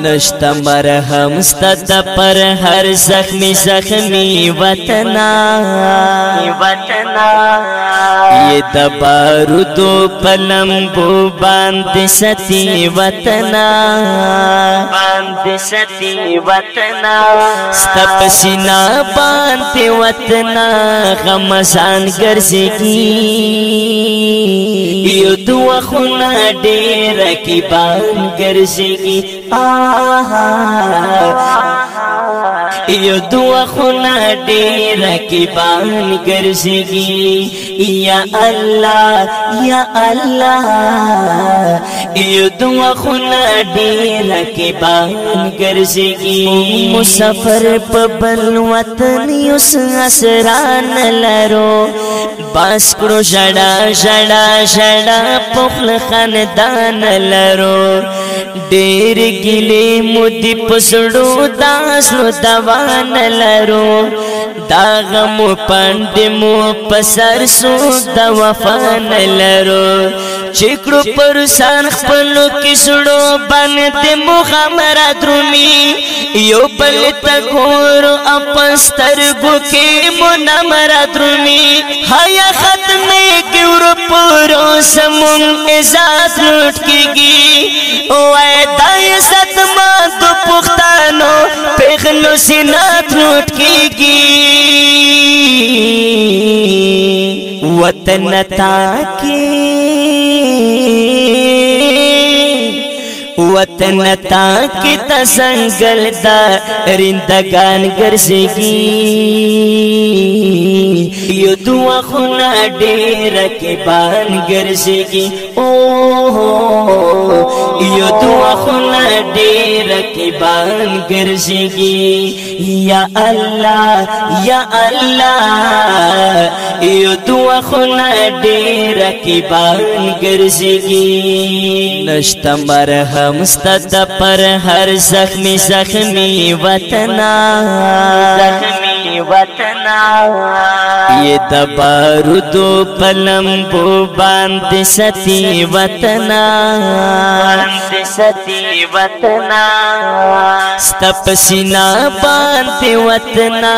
نشتا مرهم ستا پر هر زخمی زخمی وطنا یہ د بارودو پلمبو باند ستی وطنا ستا پسینا باند وطنا غمزان گرزگی یو دو خونا دیر کی بان گرزگی یو دو خونا دیر کی بان گرزگی یا اللہ یا اللہ یو دو خونا دیر کی بان گرزگی مسافر پا بل وطن یوس اسران لرو باس کرو جڑا جڑا جڑا پخل خاندان لرو دیر گلی مودی پسڑو داسلو دوان لرو داغمو پاندمو پسر سو دوافان لرو چکڑو پرسان خپلو کسڑو باندمو خامرا درومی یو بلتا گورو اپسترگو کی منامرا درومی حیا ختمے کیورو پورو سمون ازاد لوٹ کی گی اوائے دائی ستما دو پختانو پیغلو سینات لوٹ کی گی وطن تاکی وطن تاکی تسنگل دا رندگان گرزگی یو دو خونا دیر کی بان گرزگی یو دو خونا دیر کی بان گرزگی یا اللہ یا اللہ یو دو خونا دیر کی بان گرزگی نشتا مرهم ستا پر ہر زخمی زخمی وطنا یہ د بارودو پلمبو باند ستی وطنا ستا پسینا باند وطنا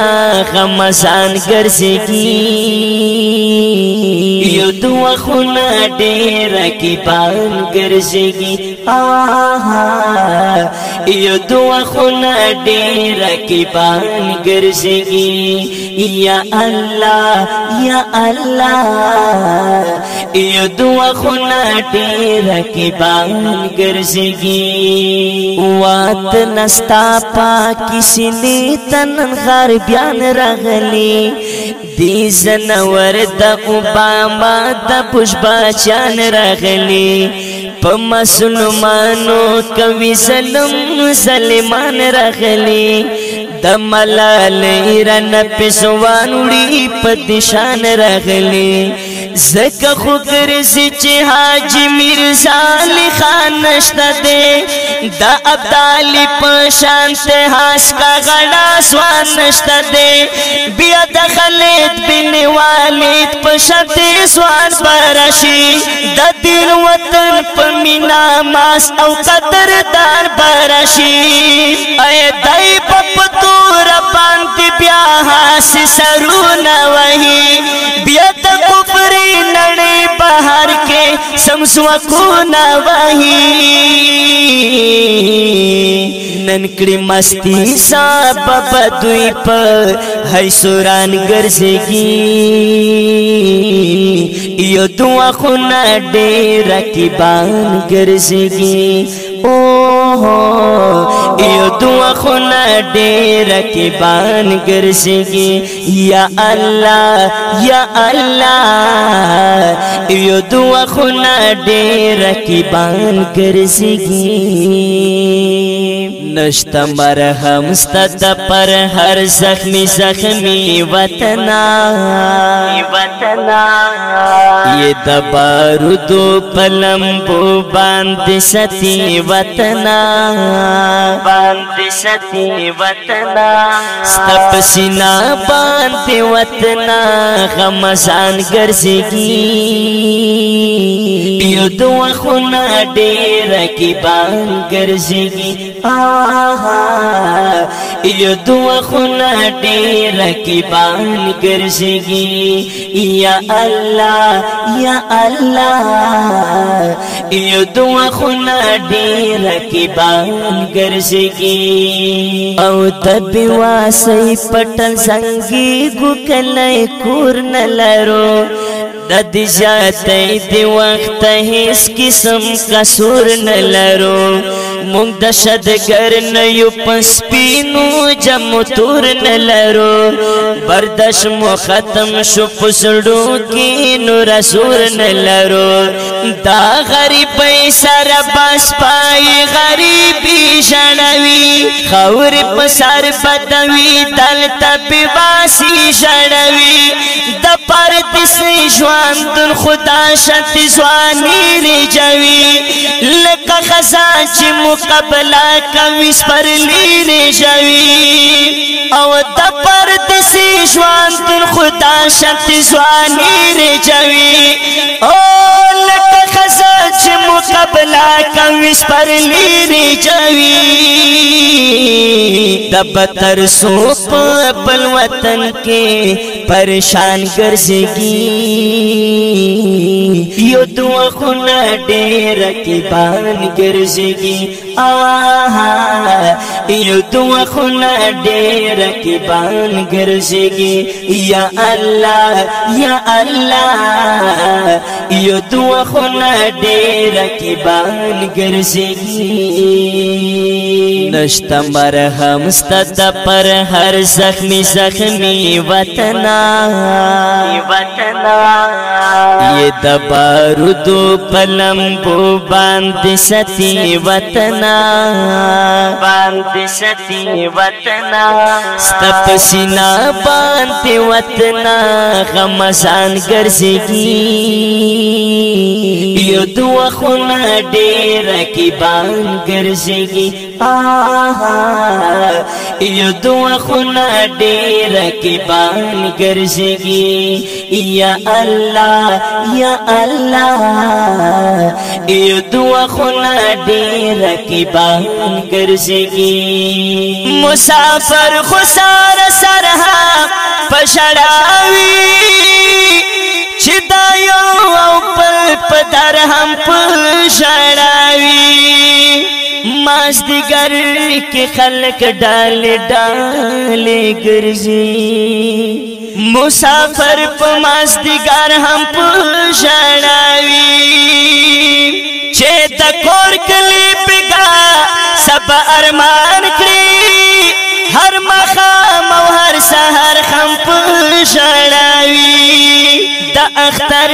غمزان گرزگی یو دو خونا دیر کی بان گرزگی یو دو خونا دیر کی بان گرزگی یا اللہ یا اللہ یو دو خونا دیر کی بان گرزگی وات نستا پا کسی نیتن غربیان رغلی دی زنور دا اوباما دا پشباچان رغلی پا مسلمانو کوي ظلم ظلمان رغلی د ملال ایران پسوان وړي په دشان رغلی زکه خو ګرځي چې حاجی میرزا علی خان نشته دی د ابدالي په شان ته هاس کا غړا سوان نشته دی بیا د خالد بن والد په شان ته سوان برشي د دین وطن په مینا ماس او قدردان برشي اے دای په تور باندې بیا هاس سرونه وਹੀ بیا د کفر نړۍ بهر کې سمسوکونه وਹੀ ننکڑی مستی سبب دوی پر ہے سوران گرزگی یو دعا خونا دیر کی بان گرزگی یو دعا خونا دیر کی بان گرزگی یا اللہ یا اللہ یو دعا خونا دیر کی بان گرزگی نشتا مرهم ستا پر ہر زخمی زخمی وطنا یہ د بارودو پلمبو باند ستی وطنا ستا پسینا باند وطنا غمزان گرزگی یو دو خونا ډیر کی بان ګرځيږي یو دو خونا ډیر کی بان ګرځيږي یا الله یا الله یو دو خونا ډیر کی بان ګرځيږي او تبي واسي پټل زنګي ګکلای کور نلرو د زیاتې دی وخت هیڅ قسم قصور نلرو مونږ د شدګر نه یو پسپینو جمع تور نلرو برداشت مو ختم شو پسړو کې نو رسول نلرو دا غریب سره بس پای غریبی شړوي خور په سر بدوي دلته بواسی شړوي د پرد سي ژوند خدا شت ځواني رجوي لکه خزان چې مقابله کوي سپرلی رجوي او د پرد سي ژوند خدا شت ځواني رجوي او لکه خزان چې مقابله کوي سپرلی رجوي د بتر سو په وطن کې پریشان ګرځيږي یو دو خونا ډیر کی بان ګرځيږي یو دو خونا ډیر کی بان ګرځيږي یا الله یا الله یو دو خونا ډیر کی بان ګرځيږي نشتا مرهم ستد پر هر زخمی زخمی وطنا یہ دبارودو پلمبو باند ستی وطنا ستپ سینا باند وطنا غمزان گرزگی یو دو خونا ډیر کی بان گرزگی یو دو خونا ډیر کی بان گرزگی یا اللہ یا اللہ یو دو خونا ډیر کی بان گرزگی مسافر خسار سرها پشڑاوی چدا یو او پل پدر ہم پشڑاوی ماس دیگر کے خلق ڈال ڈال گرزی مسافر پا ماس دیگر ہم پشڑاوی چھے دکور کلی پگا سب ارمان کری ہر مخام و ہر سہر ہم پشڑاوی دا اختر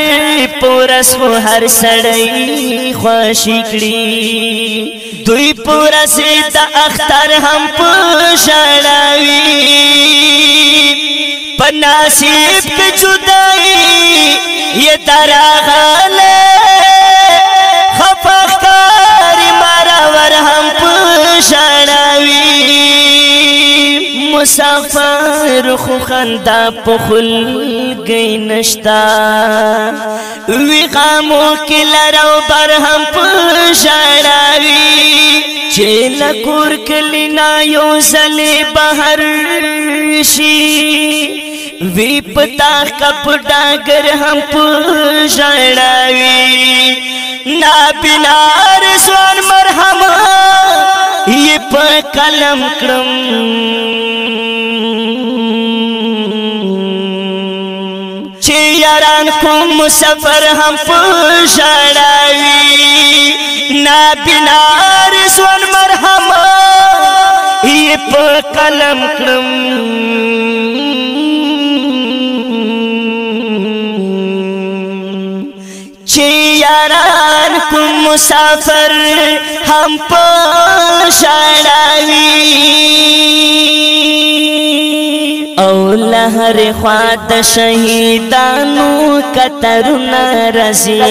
پورس خو ہر سڑی خواشی کری دوی پورس دا اختر ہم پشڑاوی پناسیب کے جدائی یہ دراغالے خفاقاری مراور ہم پشڑاوی مسافر خو خندا پخل گئی نشتا وی غامو کی لرو بر ہم پشڑاوی چیل کور کلینا یو زلی بہر شی وی پتا کپ ڈاگر ہم پشڑاوی نابینا رسوان مرحم یہ پا کلم کرم چی یاران کو مسافر ہم پشڑاوی نابینا رسوان مرحم یہ پا کلم کرم چی یاران کو مسافر ہم پشڑاوی او لہر خواد شہیدانو کترنا رزی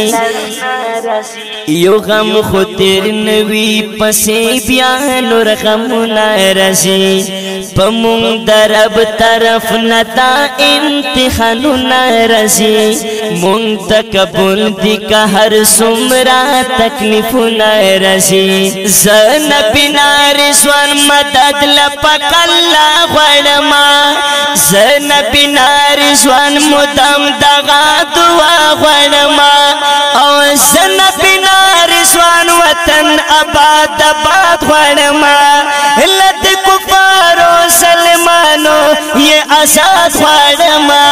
یو غم خطر نوی پسی بیانو رغمنا رزی پمون درب طرف نتا امتحانونا رسی مون تکبل دی که هر سمرا تکلیفونا رسی زن بنا رسوان مدد لپک اللہ غړما زن بنا رسوان مدام دغا دعا غړما او زن بنا رسوان وطن آباد آباد غړما لد کفارو سلمانو یہ آزاد غړما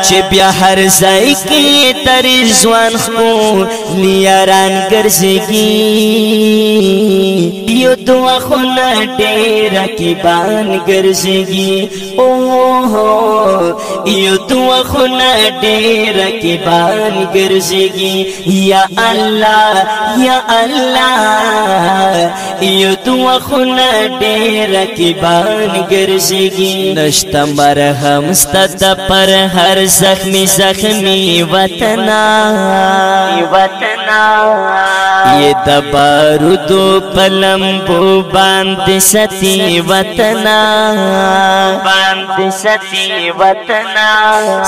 چې بیا هر ځای کې تر ځوان خو لیاران ګرځيږي یو دعا خو نه ډېر رقیبان ګرځيږي او یو دعا خو نه ډېر رقیبان ګرځيږي یا الله یا الله یو دعا خو نه ډېر رقیبان ګرځيږي نشته مرهم ستد پر هر زخمی زخمی وطنا یہ دبارودو پلمبو باند ستی وطنا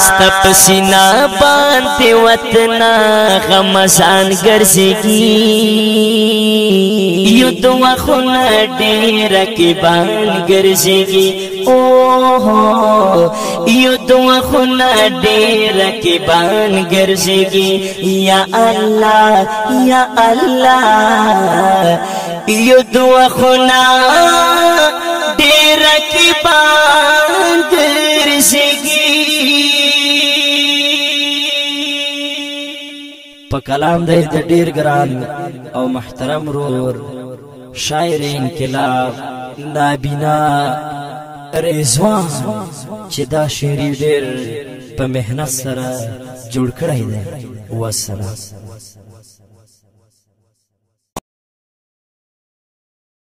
ستپ سینا باند وطنا غمزان گرزگی یو دعا خونا ډېر رقیبان گرزگی یو دعا خونا ډېر رقیبان ګرځيږي یا الله یا الله یو دعا خونا ډېر رقیبان ګرځيږي په کلام د ډېر ګران او محترم رور شاعر انقلاب نابینا رضوان چې دا شعر ډېر په محنت سره جوړ کړی دی والسلام